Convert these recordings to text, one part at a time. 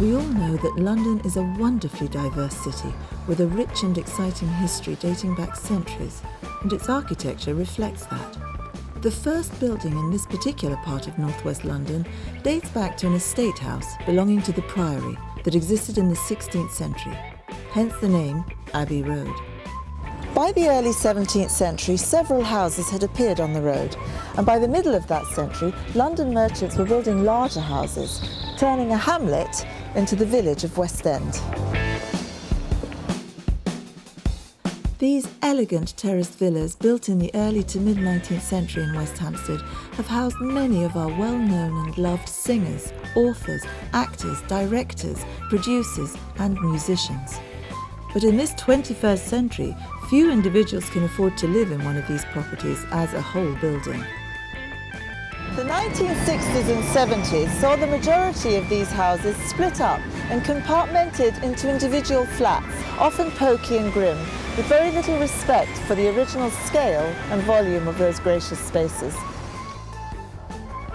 We all know that London is a wonderfully diverse city with a rich and exciting history dating back centuries, and its architecture reflects that. The first building in this particular part of northwest London dates back to an estate house belonging to the Priory that existed in the 16th century, hence the name Abbey Road. By the early 17th century, several houses had appeared on the road, and by the middle of that century, London merchants were building larger houses, turning a hamlet into the village of West End. These elegant terraced villas, built in the early to mid-19th century in West Hampstead, have housed many of our well-known and loved singers, authors, actors, directors, producers and musicians. But in this 21st century, few individuals can afford to live in one of these properties as a whole building. The 1960s and 70s saw the majority of these houses split up and compartmented into individual flats, often poky and grim, with very little respect for the original scale and volume of those gracious spaces.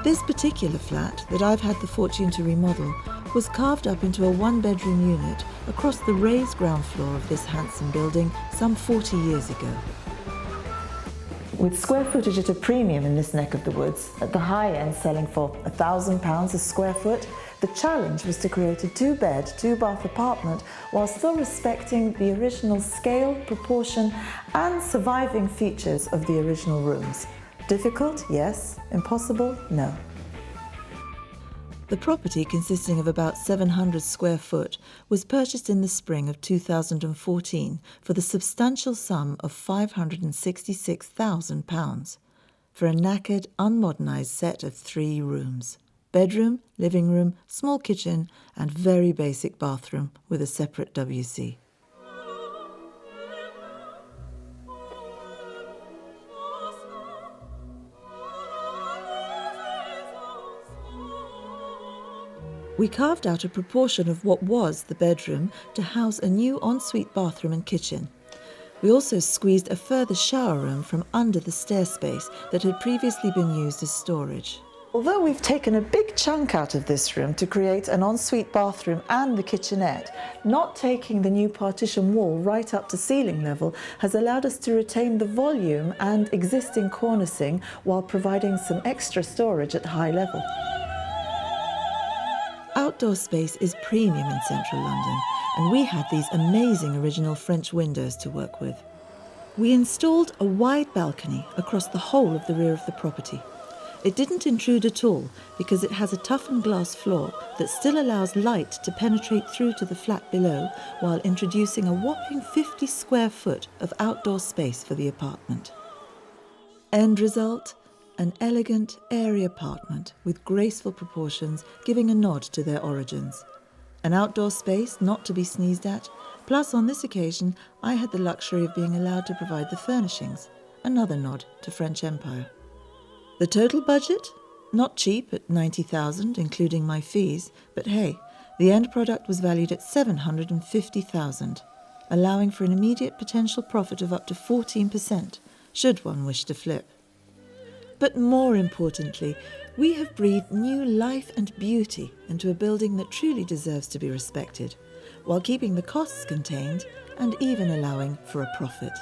This particular flat, that I've had the fortune to remodel, was carved up into a one-bedroom unit across the raised ground floor of this handsome building some 40 years ago. With square footage at a premium in this neck of the woods, at the high end selling for £1,000 a square foot, the challenge was to create a two-bed, two-bath apartment while still respecting the original scale, proportion and surviving features of the original rooms. Difficult? Yes. Impossible? No. The property, consisting of about 700 square foot, was purchased in the spring of 2014 for the substantial sum of £566,000 for a knackered, unmodernised set of 3 rooms: bedroom, living room, small kitchen and very basic bathroom with a separate WC. We carved out a proportion of what was the bedroom to house a new ensuite bathroom and kitchen. We also squeezed a further shower room from under the stair space that had previously been used as storage. Although we've taken a big chunk out of this room to create an ensuite bathroom and the kitchenette, not taking the new partition wall right up to ceiling level has allowed us to retain the volume and existing cornicing while providing some extra storage at high level. Outdoor space is premium in central London, and we had these amazing original French windows to work with. We installed a wide balcony across the whole of the rear of the property. It didn't intrude at all because it has a toughened glass floor that still allows light to penetrate through to the flat below while introducing a whopping 50 square foot of outdoor space for the apartment. End result? An elegant, airy apartment with graceful proportions giving a nod to their origins. An outdoor space not to be sneezed at, plus on this occasion I had the luxury of being allowed to provide the furnishings, another nod to French Empire. The total budget? Not cheap at £90,000 including my fees, but hey, the end product was valued at £750,000, allowing for an immediate potential profit of up to 14%, should one wish to flip. But more importantly, we have breathed new life and beauty into a building that truly deserves to be respected, while keeping the costs contained and even allowing for a profit.